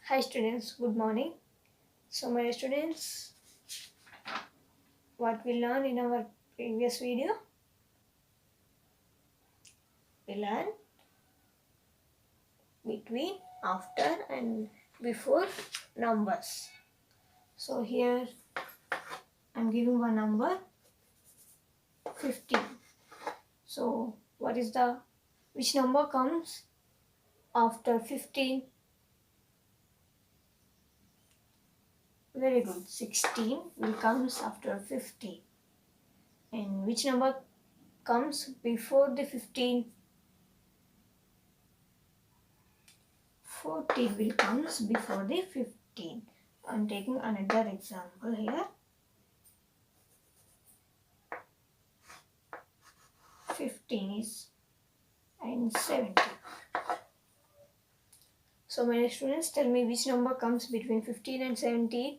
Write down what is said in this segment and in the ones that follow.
Hi students, good morning. So my students, what we learned in our previous video? We learned between, after and before numbers. So here I'm giving one number 15. So which number comes after 15? Very good, 16 will comes after 15. And which number comes before the 15? 14 will comes before the 15. I'm taking another example here. 15 is and 70. So my students, tell me which number comes between 15 and 17.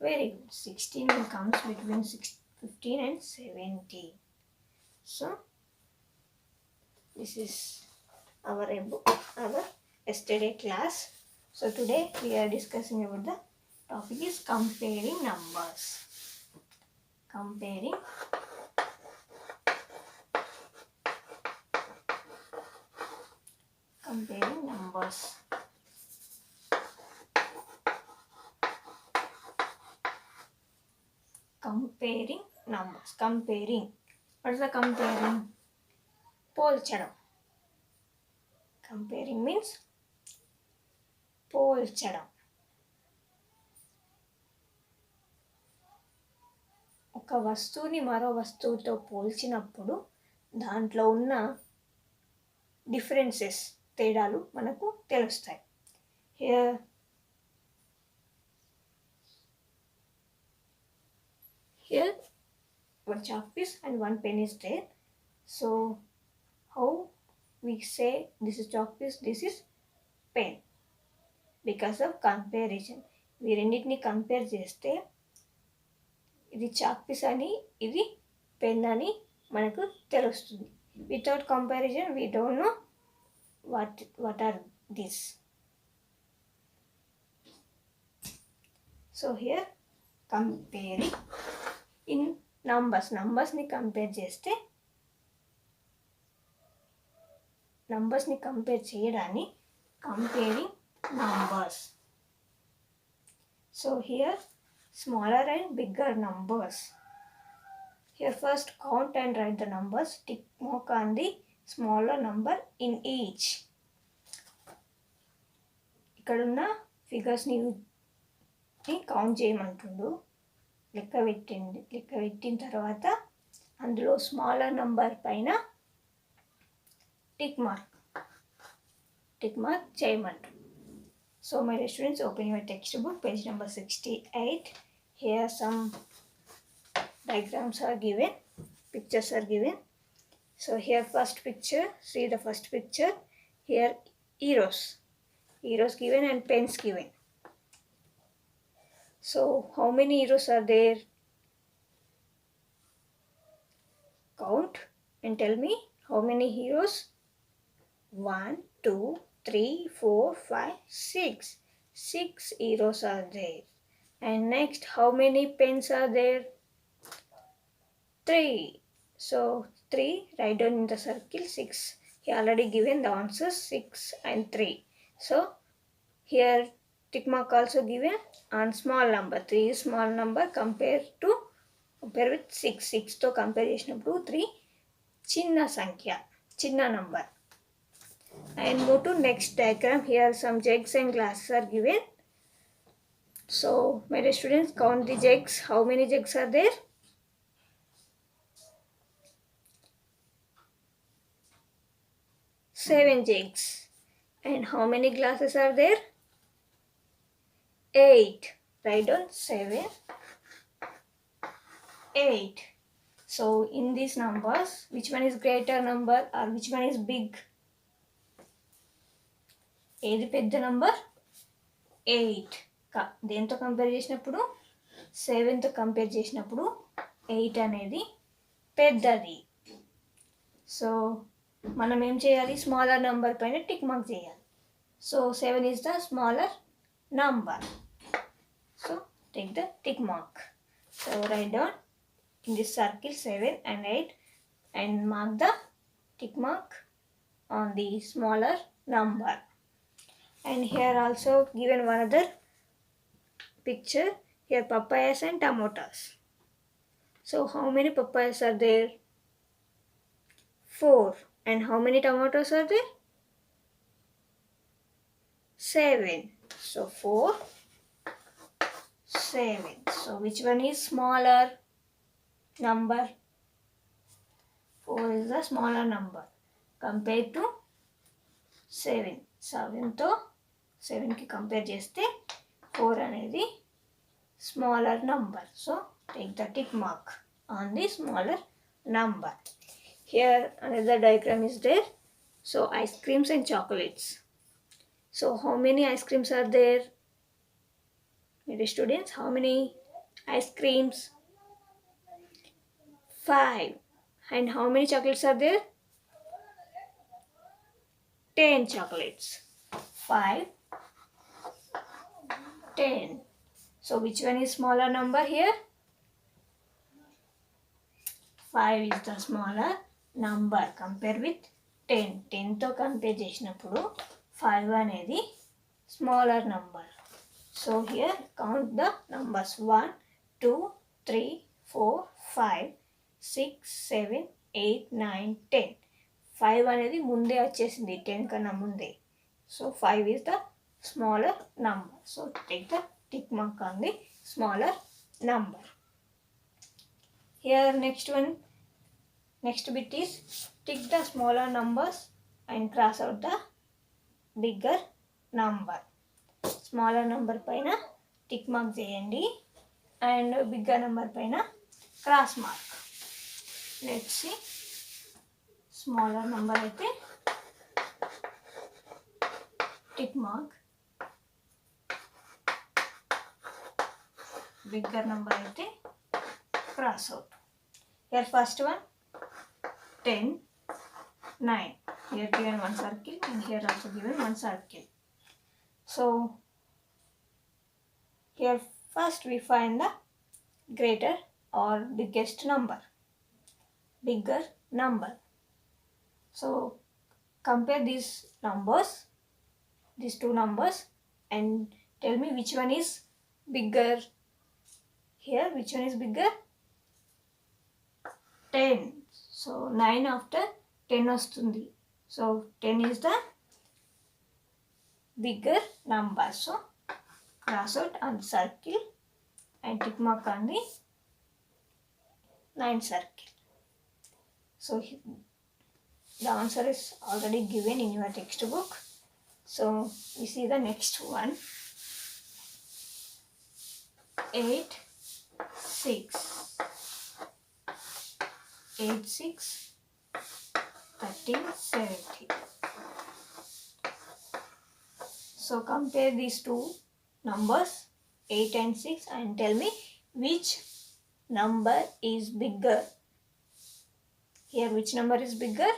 Very good. 16 will comes between 15 and 17. So this is our yesterday class. So today we are discussing about the topic is comparing numbers. Comparing numbers. Comparing numbers. Comparing. What is the comparing? పోల్చడం. Comparing means పోల్చడం. ఒక వస్తువుని మరో వస్తువుతో పోల్చినప్పుడు దాంట్లో ఉన్న differences తేడాలు మనకు తెలుస్తాయి. Here one chalk piece and one pen is there. So how we say this is chalk piece, this is pen? Because of comparison. We రెండింటిని కంపేర్ చేస్తే ఇది చాక్ పీస్ అని ఇది పెన్ అని మనకు తెలుస్తుంది. Without comparison we don't know what are these. So here comparing in numbers ని compare చేస్తే ని కంపేర్ చేయడాన్ని comparing numbers. So here smaller and bigger numbers. Here first count and write the numbers. Tick mark on the smaller number in each. ఇక్కడున్న ఫిగర్స్ని count చేయమంటుండు. లెక్క పెట్టిన తర్వాత అందులో smaller number పైన టిక్ మార్క్ చేయమంటుండు. So my students, open your textbook, page number 68. Here some diagrams are given, pictures are given. So here first picture, see the first picture. Here heroes given and pens given. So how many heroes are there? Count and tell me how many heroes. 1, 2, 3, 4, 5, 6. 6 heroes are there. And next, how many pens are there? 3. So 3, write down in the circle. 6. He already given the answers 6 and 3. So here tick mark also given on small number. 3 is small number compare with 6. 6 to compare చేసినప్పుడు 3 చిన్న number. And move to next diagram. Here some jugs and glasses are given. So my dear students, count the jugs. How many jugs are there? 7 jugs. And how many glasses are there? 8. Write down 7, 8. So in these numbers, which one is greater number or which one is big? ఏది పెద్ద number? 8. దేంతో compare చేసినప్పుడు? 7తో compare చేసినప్పుడు 8 అనేది పెద్దది. So మనం ఏం చేయాలి? స్మాలర్ నెంబర్ పైన టిక్ మార్క్ చేయాలి. So 7 is the smaller number. So take the tick mark. So write down in this circle 7 and 8 and mark the tick mark on the smaller number. And here also given one other picture. Here papayas and tomatoes. So how many papayas are there? 4. And how many tomatoes are there? 7. So 4, 7. So which one is smaller number? 4 is the smaller number compared to 7. 7తో 7కి compare చేస్తే 4 అనేది smaller number. So take the tick mark on the smaller number. Here another diagram is there. So ice creams and chocolates. So how many ice creams are there? Dear students, how many ice creams? 5. And how many chocolates are there? 10 chocolates. 5, 10. So which one is smaller number here? 5 is the smaller number compare with 10. 10తో compare చేసినప్పుడు 5 అనేది smaller number. So here count the numbers 1, 2, 3, 4, 5, 6, 7, 8, 9, 10. 5 అనేది ముందే వచ్చేసింది 10 కన్నా ముందే. So 5 is the smaller number. So take the tick mark on the smaller number. Here next bit is tick the smaller numbers and cross out the bigger number. Smaller number పైన tick mark చేయండి and bigger number పైన cross mark. Let's see. Smaller number అయితే tick mark. Bigger number అయితే cross out. Here first one 10, 9. Here given one circle and here also given one circle. So here first we find the greater or biggest number. Bigger number. So compare these numbers, these two numbers, and tell me which one is bigger. Here which one is bigger? 10. So 9 after 10 వస్తుంది. So 10 is the bigger number. So cross out on the circle and tick mark on the 9 circle. So the answer is already given in your textbook. So we see the next one. 8, 6. 8, 6, 13, 17. So compare these two numbers 8 and 6 and tell me which number is bigger. Here which number is bigger?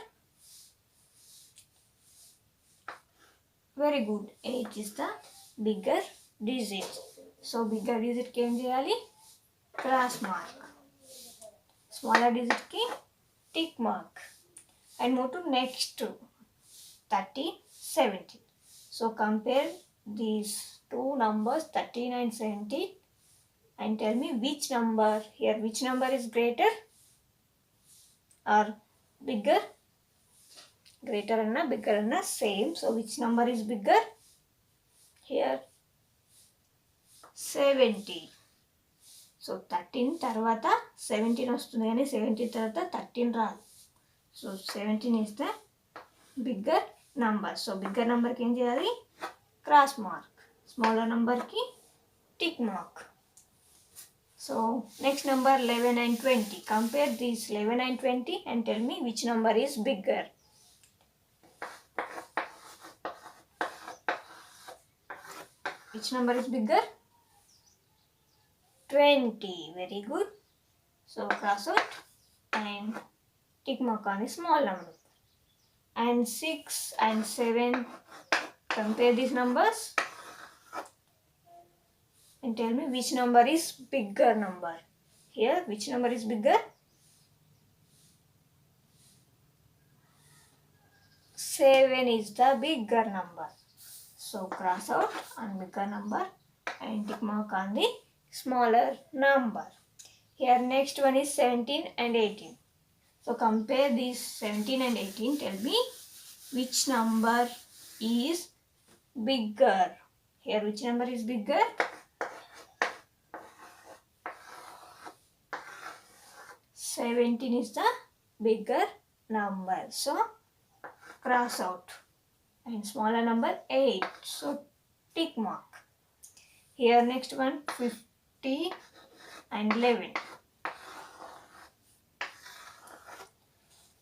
Very good. 8 is the bigger digit. So bigger digit ki em cheyali? Cross mark. Smaller digit ki tick mark. And move to next 13, 17. So compare these two numbers 13 and 17 and tell me which number here, which number is greater or bigger? Greater and bigger and same. So which number is bigger? Here 70. So 13 తర్వాత 17 వస్తుంది కానీ 17 తర్వాత 13 రాదు. So 17 is the bigger number. So bigger number ki em cheyali? Cross mark. Smaller number ki tick mark. So next number 11 and 20. Compare these 11 and 20 and tell me which number is bigger. Which number is bigger? 20. Very good. So cross out and tick mark on a small number. And 6 and 7 Compare these numbers and tell me which number is bigger number. Here, which number is bigger? 7 is the bigger number. So cross out on bigger number and tick mark on the smaller number. Here next one is 17 and 18. So compare these 17 and 18. Tell me which number is bigger. Here which number is bigger? 17 is the bigger number. So cross out. And smaller number 8. So tick mark. Here next one 50 and 11.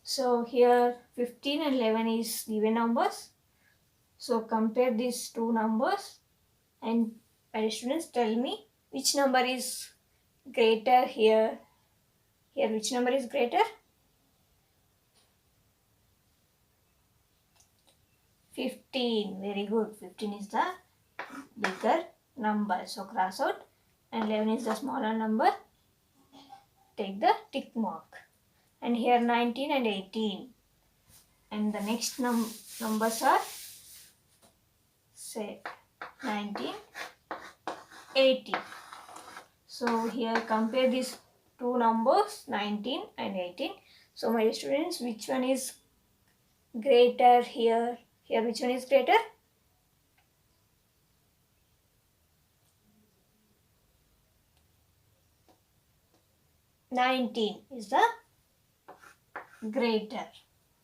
So here 15 and 11 is given numbers. So compare these two numbers and my students tell me which number is greater here. Here which number is greater? 15. Very good. 15 is the bigger number. So cross out. And 11 is the smaller number. Take the tick mark. And here 19 and 18. And the next numbers are say 19, 18. So here compare these two numbers 19 and 18. So my students, which one is greater here? Here which one is greater? 19 is the greater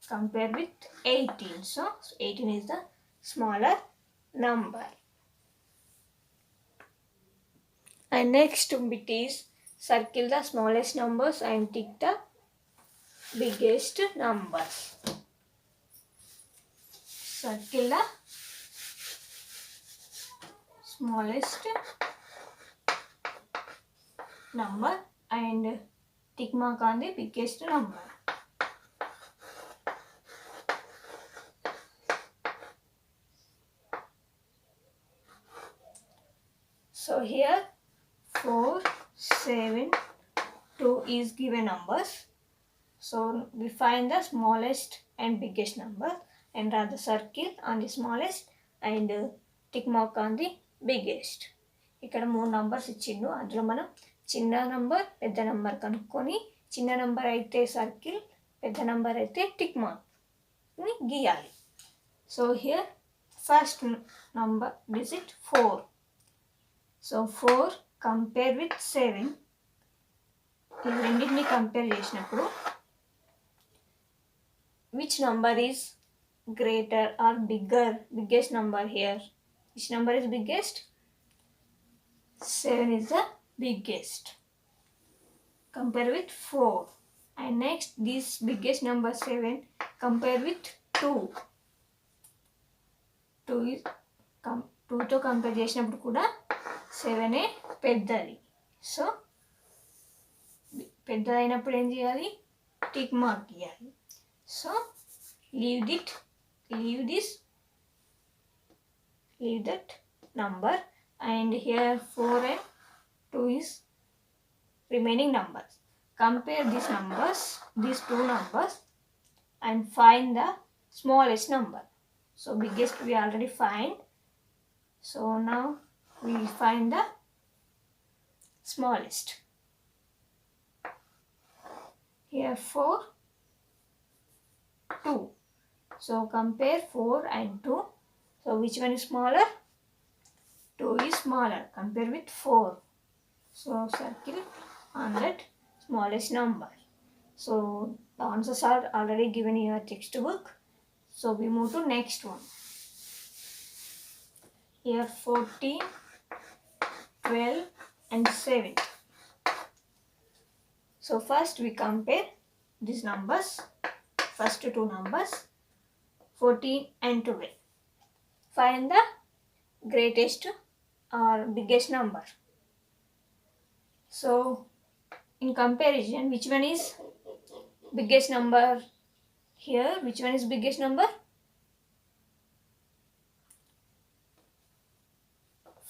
compared with 18. So 18 is the smaller number. And next bit is circle the smallest numbers and tick the biggest numbers. Circle the smallest number and tick mark on the biggest number. So here 4, 7, 2 is given numbers. So we find the smallest and biggest number and draw the circle on the smallest and tick mark on the biggest. ఇక్కడ 3 numbers ఇచ్చిండు. అందులో మనం చిన్న number పెద్ద number కనుక్కొని చిన్న number అయితే circle, పెద్ద నంబర్ అయితే టిక్ మార్క్ని గీయాలి. So here first number digit 4. So 4 compare with 7. ఈ రెండింటిని కంపేర్ చేసినప్పుడు which number is greater or bigger, biggest number here? Which number is biggest? 7 is the biggest. Compare with 4. And next this biggest number 7 compare with 2. 2 is 2 తో compare చేసినప్పుడు కూడా 7 పెద్దది. So పెద్దదైనప్పుడు ఏం చేయాలి? Tick mark చేయాలి. So leave that number and here 4 and 2 is remaining numbers. Compare these numbers, these two numbers and find the smallest number. So biggest we already find. So now we find the smallest. Here 4, 2. So compare 4 and 2. So which one is smaller? 2 is smaller. Compare with 4. So circle on that smallest number. So the answers are already given in your textbook. So we move to next one. Here 14, 12 and 7. So first we compare these numbers. First two numbers 14 and 12. Find the greatest or biggest number. So in comparison, which one is biggest number here? Which one is biggest number?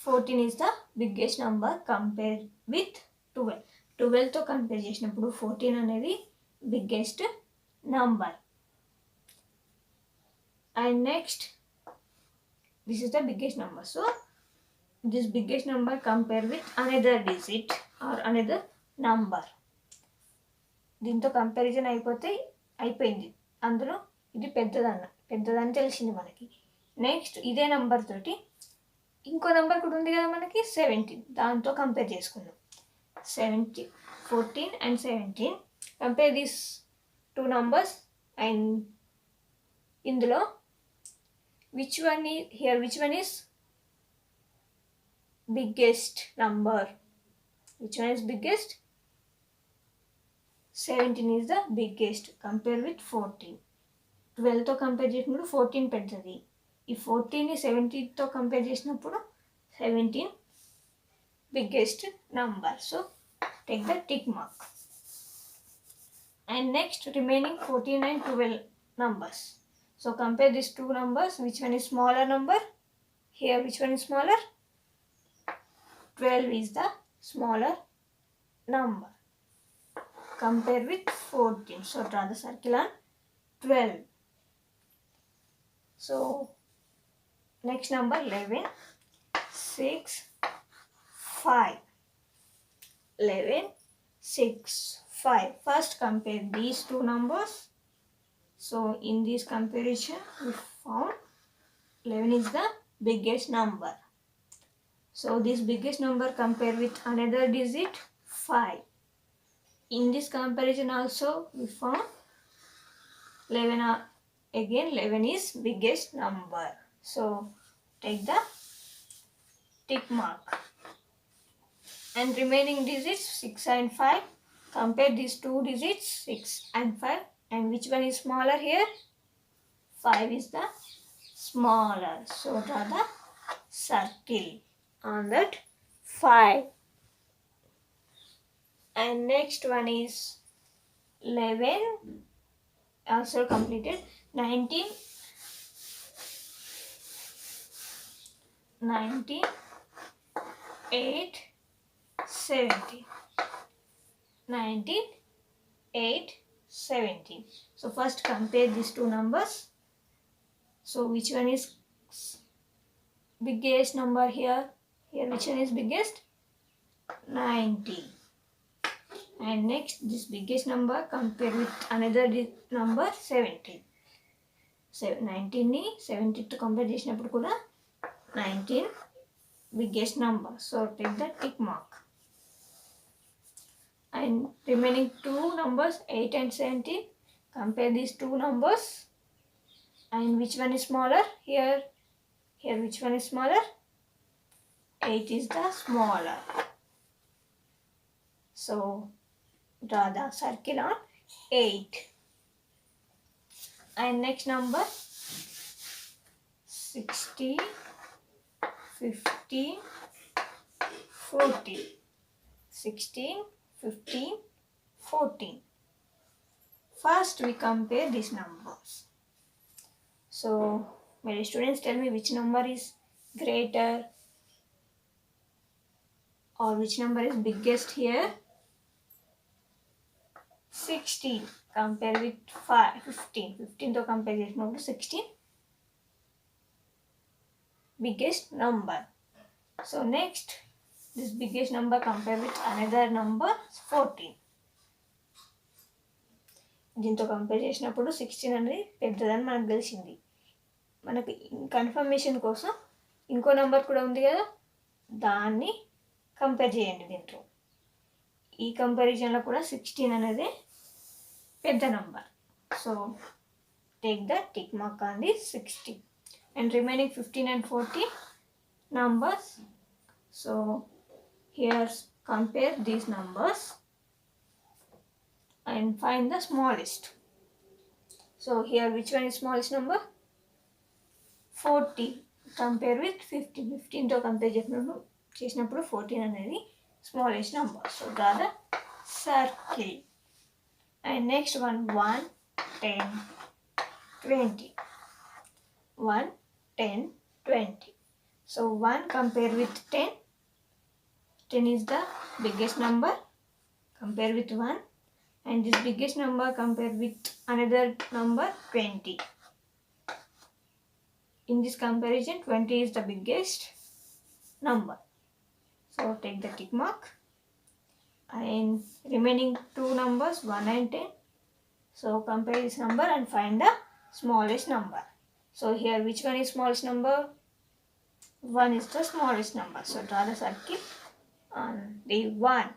14 is the biggest number compared with 12. 12తో compare చేసినప్పుడు 14 అనేది biggest number. And next, this is the biggest number. So this biggest number compare with another digit or another number. దీంతో comparison అయిపోయింది. అందులో ఇది పెద్దదని తెలిసింది మనకి. Next ఇదే number తోటి ఇంకో నెంబర్ కూడా ఉంది కదా మనకి 17. దాంతో కంపేర్ చేసుకుందాం. 14 and 17. Compare these two numbers and ఇందులో which one is biggest number? Which one is biggest? 17 is the biggest. Compare with 14. 12తో compare చేసినప్పుడు 14 పెద్దది. ఈ 14ని 17తో కంపేర్ చేసినప్పుడు 17 biggest number. So take the tick mark. And next remaining 14 and 12 numbers. So compare these two numbers. Which one is smaller number? Here which one is smaller? 12 is the smaller number. Compare with 14. So draw the circle on 12. So next number 11, 6, 5. 11, 6, 5. First compare these two numbers. So in this comparison we found 11 is the biggest number. So this biggest number compare with another digit 5. In this comparison also we found 11 again 11 is biggest number. So take the tick mark. And remaining digits 6 and 5. Compare these two digits 6 and 5. And which one is smaller here? 5 is the smaller. So draw the circle on that 5. And next one is 11. Also completed. 19, 8, 17. 19, 8, 17. So first compare these two numbers. So which one is biggest number here? Here which one is biggest? 90. And next this biggest number compare with another number 17. 19 ని 17 తో compare చేసినప్పుడు కూడా 19 biggest number. So take the tick mark. And remaining two numbers 8 and 17. Compare these two numbers. And which one is smaller? Here which one is smaller? 8 is the smaller. So draw the circle on 8. And next number 16, 15, 14. 16, 15, 14. First we compare these numbers. So my students, tell me which number is greater or which number is biggest here. 16 compare with 15. 15 to compare with 16 biggest number. So next this biggest number compare with another number 14. దీంతో compare చేసినప్పుడు 16 అనేది పెద్దదని మనకు తెలిసింది. మనకి confirmation కోసం ఇంకో number కూడా ఉంది కదా, దాన్ని కంపేర్ చేయండి దీంట్లో. ఈ కంపారిజన్లో కూడా 16 అనేది పెద్ద number. So take the tick mark on the 16. And remaining 15 and 14 numbers. So here compare these numbers and find the smallest. So here which one is smallest number? 40. Compare with 15. 15 to compare చేసినప్పుడు 14 అనేది smallest number. So draw the circle. And next one 1, 10, 20. 1, 10, 20. So 1 compare with 10. 10 is the biggest number. Compare with 1. And this biggest number compare with another number 20. In this comparison 20 is the biggest number. So take the tick mark. And remaining two numbers 1 and 10. So compare this number and find the smallest number. So here which one is smallest number? 1 is the smallest number. So draw the circle on the 1.